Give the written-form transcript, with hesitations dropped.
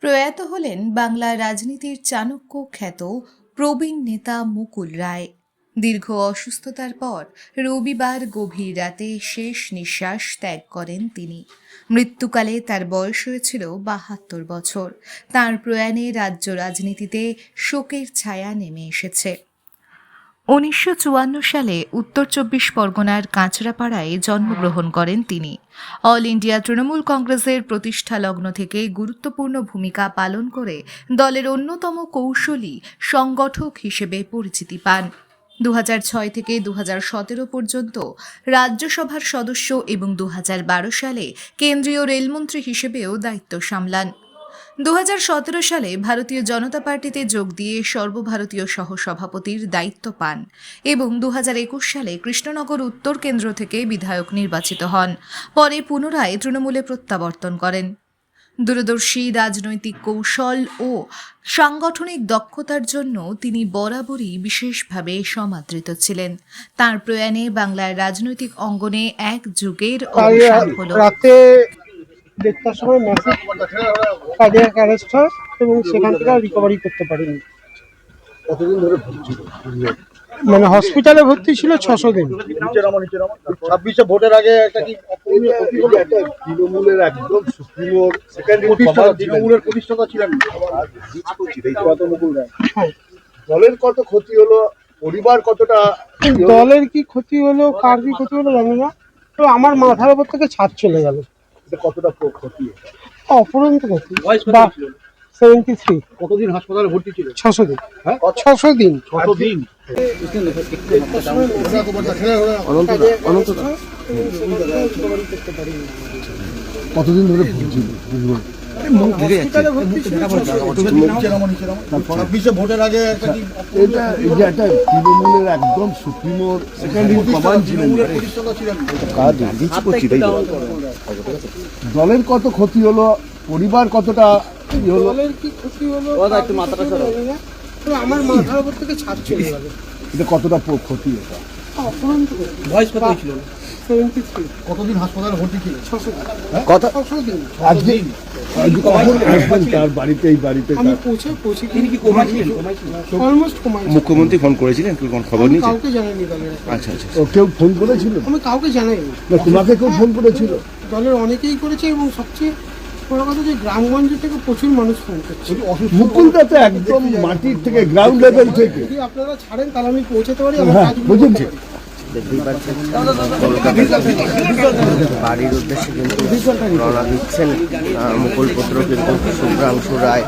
প্রয়াত হলেন বাংলার রাজনীতির চাণক্য খ্যাত প্রবীণ নেতা মুকুল রায়। দীর্ঘ অসুস্থতার পর রবিবার গভীর রাতে শেষ নিঃশ্বাস ত্যাগ করেন তিনি। মৃত্যুকালে তার বয়স হয়েছিল ৭২ বছর। তাঁর প্রয়াণে রাজ্য রাজনীতিতে শোকের ছায়া নেমে এসেছে। ১৯৫৪ সালে উত্তর চব্বিশ পরগনার কাঁচরাপাড়ায় জন্মগ্রহণ করেন তিনি। অল ইন্ডিয়া তৃণমূল কংগ্রেসের প্রতিষ্ঠা লগ্ন থেকে গুরুত্বপূর্ণ ভূমিকা পালন করে দলের অন্যতম কৌশলী সংগঠক হিসেবে পরিচিতি পান। ২০০৬ থেকে ২০১৭ পর্যন্ত রাজ্যসভার সদস্য এবং ২০১২ সালে কেন্দ্রীয় রেলমন্ত্রী হিসেবেও দায়িত্ব সামলান। ২০১৭ সালে ভারতীয় জনতা পার্টিতে যোগ দিয়ে সর্বভারতীয় সহসভাপতির দায়িত্ব পান এবং ২০২১ সালে কৃষ্ণনগর উত্তর কেন্দ্র থেকে বিধায়ক নির্বাচিত হন। পরে পুনরায় তৃণমূলে প্রত্যাবর্তন করেন। দূরদর্শী রাজনৈতিক কৌশল ও সাংগঠনিক দক্ষতার জন্য তিনি বরাবরই বিশেষভাবে সমাদৃত ছিলেন। তাঁর প্রয়াণে বাংলার রাজনৈতিক অঙ্গনে এক যুগের অবসান হল। রাতে ১:৩০টার সময় ম্যাসিভ কার্ডিয়াক অ্যারেস্ট হয় এবং সেখান থেকে রিকভারি করতে পারেনি। কতদিন ধরে ভর্তি ছিল? মানে হসপিটালে ভর্তি ছিল ৬০০ দিন। ২৬শে ভোটের আগে একটা কি তৃণমূলের একদম সুপ্রিমোর তৃণমূলের প্রতিষ্ঠাতা ছিলেন মুকুল রায়। দলের কত ক্ষতি হলো, পরিবার কতটা? দলের কি ক্ষতি হলো, কার কি ক্ষতি হলো জানি না, তো আমার মাথার উপর থেকে ছাদ চলে গেল। কতটা ক্ষতি? অপরন্ত ক্ষতি। 73। কতদিন হাসপাতালে ভর্তি ছিল? ৬০০ দিন। হ্যাঁ, ৬০০ দিন। কতদিন? কতদিন ধরে ভর্তি ছিল? ২৬শে ভোটের আগে একটা কি একটা তৃণমূলের একদম সুপ্রিমোর প্রতিষ্ঠাতা ছিলেন। দলের কত ক্ষতি হলো, পরিবার কতটা? দলের কি ক্ষতি হলো, আমার মাথার উপর থেকে ছাদ চলে গেল। এটা কতটা ক্ষতি? এটা অপরন্ত ক্ষতি। বয়স কত ছিল? 73। কতদিন হাসপাতালে ভর্তি ছিল? ৬০০ দিন। কথা ৬০০ দিন। তার বাড়িতে এই বাড়িতে আমি পৌঁছে তিনি কি কোমায় ছিলেন? অলমোস্ট কমাই। মুখ্যমন্ত্রী ফোন করেছিলেন, কি কোনো খবর নিয়েছেন? কাউকে জানাইনি দলের। আচ্ছা আচ্ছা। ও কেউ ফোন করেছিল? আমি কাউকে জানাইনি। না, তোমাকে কেউ ফোন করেছিল? দলের অনেকেই করেছে এবং সবচেয়ে বড় কথা যে গ্রামগঞ্জ থেকে প্রচুর মানুষ ফোন করছে। মুকুলদা তো একদম মাটির থেকে গ্রাউন্ড লেভেল থেকে। যদি আপনারা ছাড়েন তাহলে আমি পৌঁছাতে পারি। আমার হ্যাঁ, কাজগুলো বুঝেছি। করতে পারি। বাড়ির উদ্দেশ্যে কিন্তু রওনা দিচ্ছেন মুকুল পুত্র কিন্তু শুভ্রাংশু রায়।